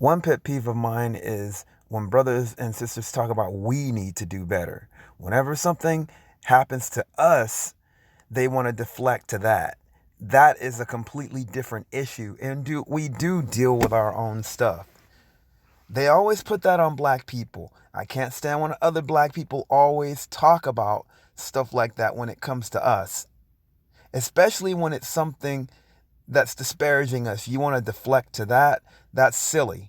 One pet peeve of mine is when brothers and sisters talk about we need to do better. Whenever something happens to us, they want to deflect to that. That is a completely different issue. And we do deal with our own stuff. They always put that on black people. I can't stand when other black people always talk about stuff like that when it comes to us, especially when it's something that's disparaging us. You want to deflect to that? That's silly.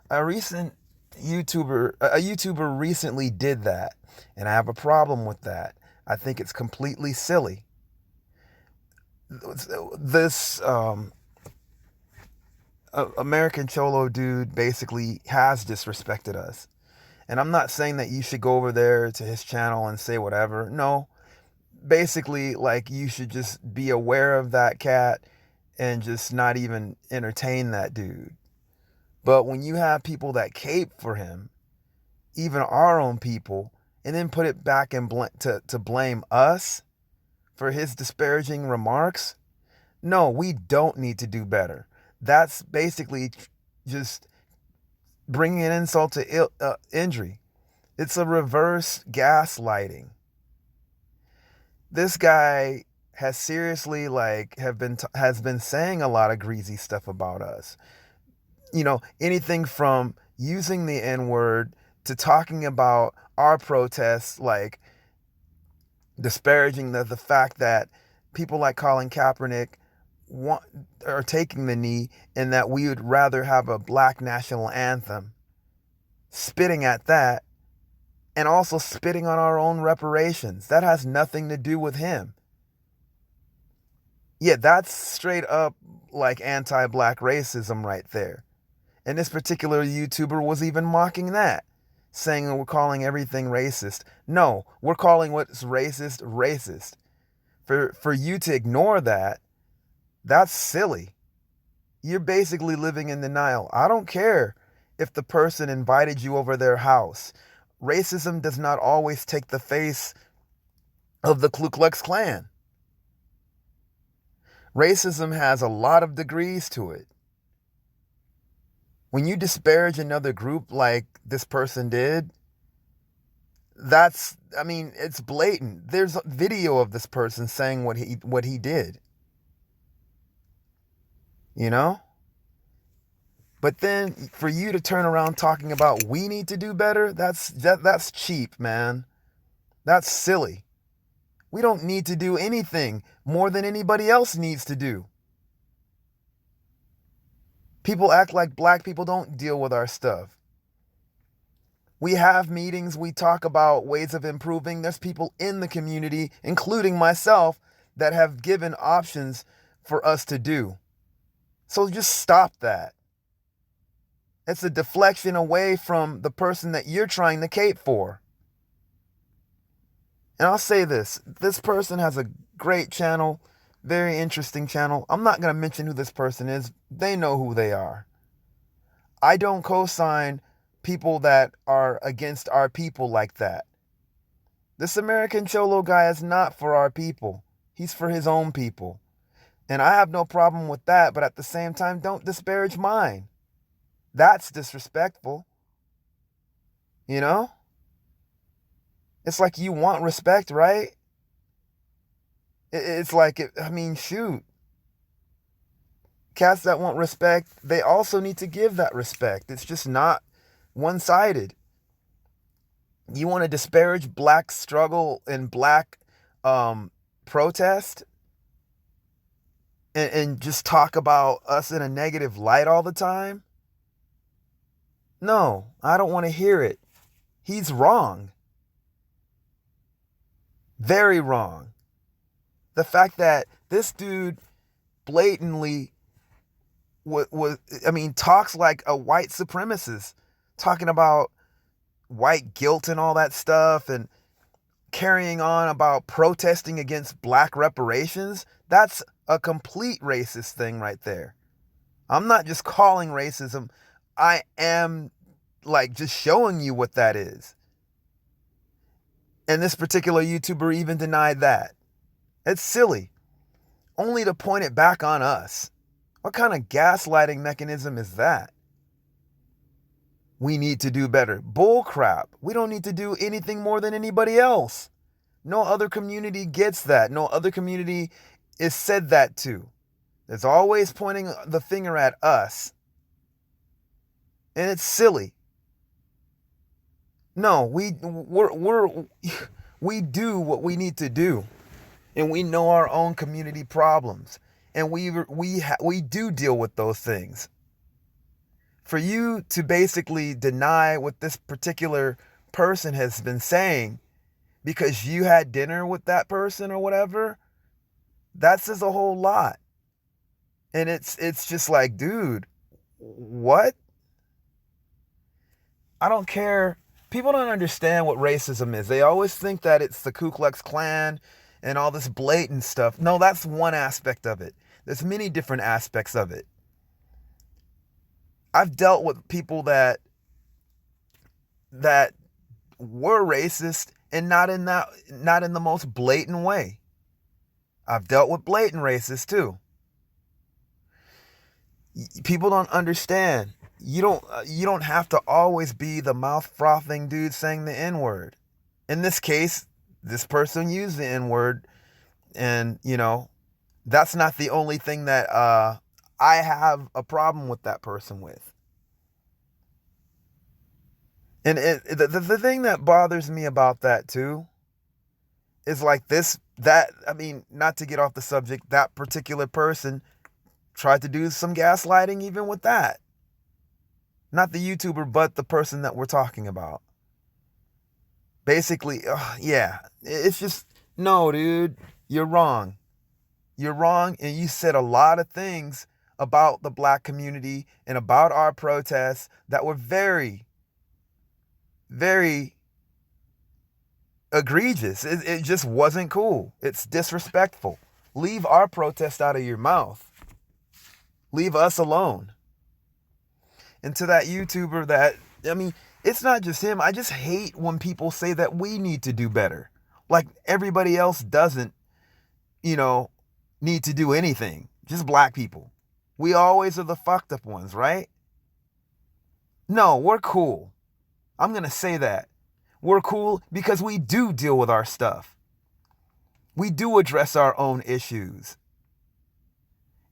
A recent YouTuber recently did that, and I have a problem with that. I think it's completely silly. This American Cholo dude basically has disrespected us. And I'm not saying that you should go over there to his channel and say whatever. No, basically, like, you should just be aware of that cat and just not even entertain that dude. But when you have people that cape for him, even our own people, and then put it back and to blame us for his disparaging remarks, no, we don't need to do better. That's basically just bringing an insult to injury. It's a reverse gaslighting. This guy has seriously has been saying a lot of greasy stuff about us. Anything from using the N-word to talking about our protests, like disparaging the fact that people like Colin Kaepernick want, are taking the knee, and that we would rather have a black national anthem. Spitting at that, and also spitting on our own reparations. That has nothing to do with him. Yeah, that's straight up like anti-black racism right there. And this particular YouTuber was even mocking that, saying we're calling everything racist. No, we're calling what's racist racist. For you to ignore that, that's silly. You're basically living in denial. I don't care if the person invited you over their house. Racism does not always take the face of the Ku Klux Klan. Racism has a lot of degrees to it. When you disparage another group like this person did, it's blatant. There's a video of this person saying what he did. But then for you to turn around talking about we need to do better, that's cheap, man. That's silly. We don't need to do anything more than anybody else needs to do. People act like black people don't deal with our stuff. We have meetings, we talk about ways of improving. There's people in the community, including myself, that have given options for us to do. So just stop that. It's a deflection away from the person that you're trying to cape for. And I'll say this person has a great channel, very interesting channel. I'm not going to mention who this person is. They know who they are. I don't co-sign people that are against our people like that. This American Cholo guy is not for our people. He's for his own people. And I have no problem with that, but at the same time, don't disparage mine. That's disrespectful. It's like you want respect, right? It's like, shoot. Cats that want respect, they also need to give that respect. It's just not one-sided. You want to disparage black struggle and black protest and just talk about us in a negative light all the time? No, I don't want to hear it. He's wrong. Very wrong. The fact that this dude blatantly talks like a white supremacist, talking about white guilt and all that stuff, and carrying on about protesting against black reparations. That's a complete racist thing right there. I'm not just calling racism. I am just showing you what that is. And this particular YouTuber even denied that. It's silly. Only to point it back on us. What kind of gaslighting mechanism is that? we need to do better. Bull crap. We don't need to do anything more than anybody else. No other community gets that. No other community is said that to. It's always pointing the finger at us. And it's silly. No, we do what we need to do, and we know our own community problems, and we do deal with those things. For you to basically deny what this particular person has been saying because you had dinner with that person or whatever, that says a whole lot. And it's just like, dude, what? I don't care. People don't understand what racism is. They always think that it's the Ku Klux Klan and all this blatant stuff. No, that's one aspect of it. There's many different aspects of it. I've dealt with people that were racist, and not in the most blatant way. I've dealt with blatant racists too. People don't understand. You don't have to always be the mouth frothing dude saying the N-word. In this case, this person used the N-word, and that's not the only thing that I have a problem with that person with. And the thing that bothers me about that too is like not to get off the subject, that particular person tried to do some gaslighting even with that. Not the YouTuber, but the person that we're talking about. Basically, yeah, it's just, no, dude, you're wrong. You're wrong, and you said a lot of things about the black community and about our protests that were very, very egregious. It just wasn't cool. It's disrespectful. Leave our protest out of your mouth. Leave us alone. And to that YouTuber it's not just him. I just hate when people say that we need to do better. Like everybody else doesn't, need to do anything. Just black people. We always are the fucked up ones, right? No, we're cool. I'm going to say that. We're cool because we do deal with our stuff. We do address our own issues.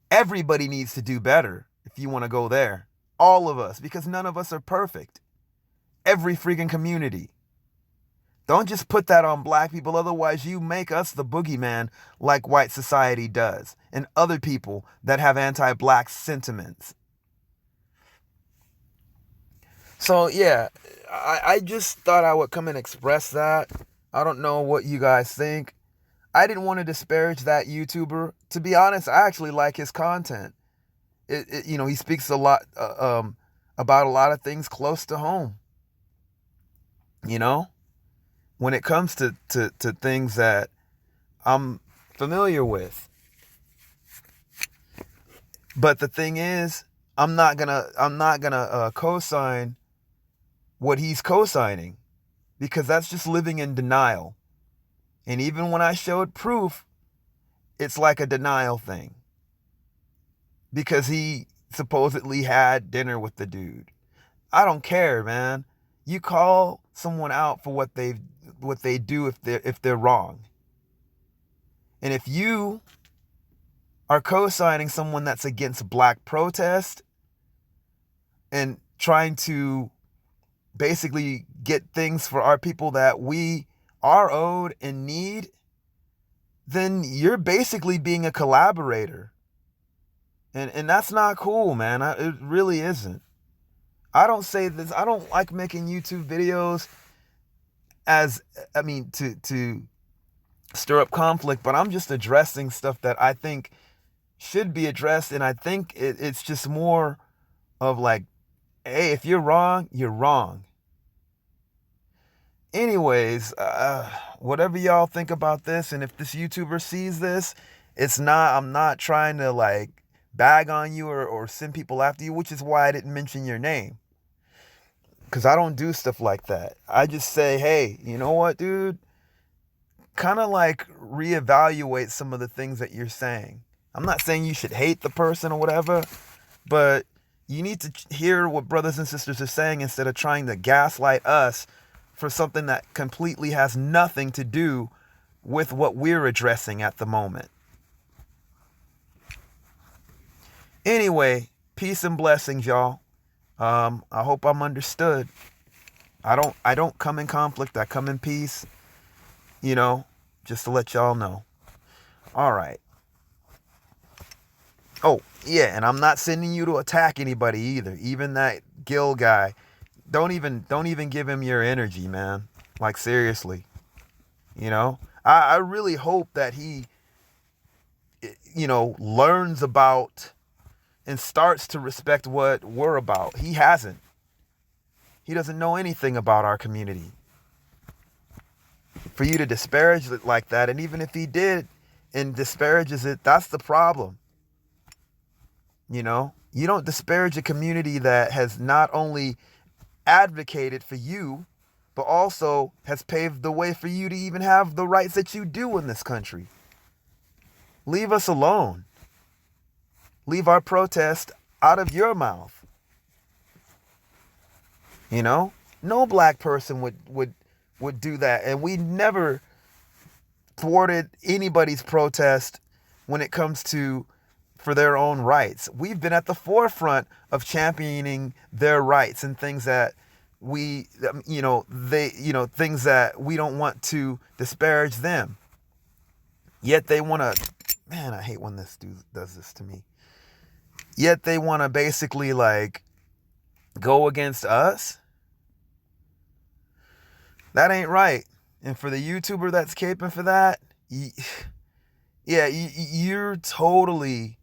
Everybody needs to do better if you want to go there. All of us, because none of us are perfect. Every freaking community. Don't just put that on black people, otherwise you make us the boogeyman like white society does, and other people that have anti-black sentiments. So yeah, I just thought I would come and express that. I don't know what you guys think. I didn't want to disparage that YouTuber. To be honest, I actually like his content. He speaks a lot about a lot of things close to home. When it comes to things that I'm familiar with. But the thing is, I'm not gonna co-sign what he's co-signing, because that's just living in denial. And even when I showed proof, it's like a denial thing. Because he supposedly had dinner with the dude. I don't care, man. You call someone out for what they do if they're wrong. And if you are co-signing someone that's against black protest and trying to basically get things for our people that we are owed and need, then you're basically being a collaborator. And that's not cool, man. It really isn't. I don't say this. I don't like making YouTube videos to stir up conflict, but I'm just addressing stuff that I think should be addressed. And I think it's just more of like, hey, if you're wrong, you're wrong. Anyways, whatever y'all think about this, and if this YouTuber sees this, I'm not trying to like bag on you or send people after you, which is why I didn't mention your name. Because I don't do stuff like that. I just say, hey, you know what, dude? Kind of like reevaluate some of the things that you're saying. I'm not saying you should hate the person or whatever, but You need to hear what brothers and sisters are saying instead of trying to gaslight us for something that completely has nothing to do with what we're addressing at the moment. Anyway, peace and blessings, y'all. I hope I'm understood. I don't come in conflict. I come in peace. You know, just to let y'all know. All right. Oh, yeah, and I'm not sending you to attack anybody either. Even that Gil guy. Don't even give him your energy, man. Like, seriously. You know? I really hope that he, learns about and starts to respect what we're about. He hasn't. He doesn't know anything about our community. For you to disparage it like that, and even if he did and disparages it, that's the problem. You don't disparage a community that has not only advocated for you, but also has paved the way for you to even have the rights that you do in this country. Leave us alone. Leave our protest out of your mouth. No black person would do that. And we never thwarted anybody's protest when it comes to for their own rights. We've been at the forefront of championing their rights and things that things that we don't want to disparage them. Yet they want to, man, I hate when this dude does this to me. Yet they want to basically like go against us. That ain't right. And for the YouTuber that's caping for that, you're totally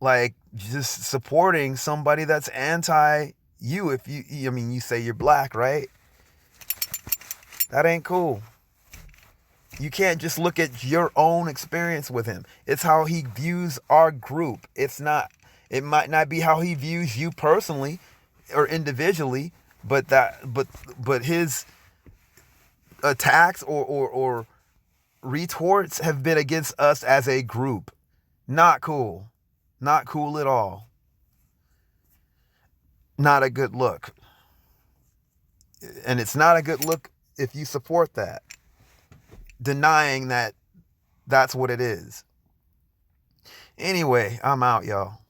like just supporting somebody that's anti you. If you say you're black, right? That ain't cool. You can't just look at your own experience with him. It's how he views our group. It might not be how he views you personally or individually, but his attacks or retorts have been against us as a group. Not cool. Not cool at all. Not a good look. And it's not a good look if you support that, denying that that's what it is. Anyway, I'm out, y'all.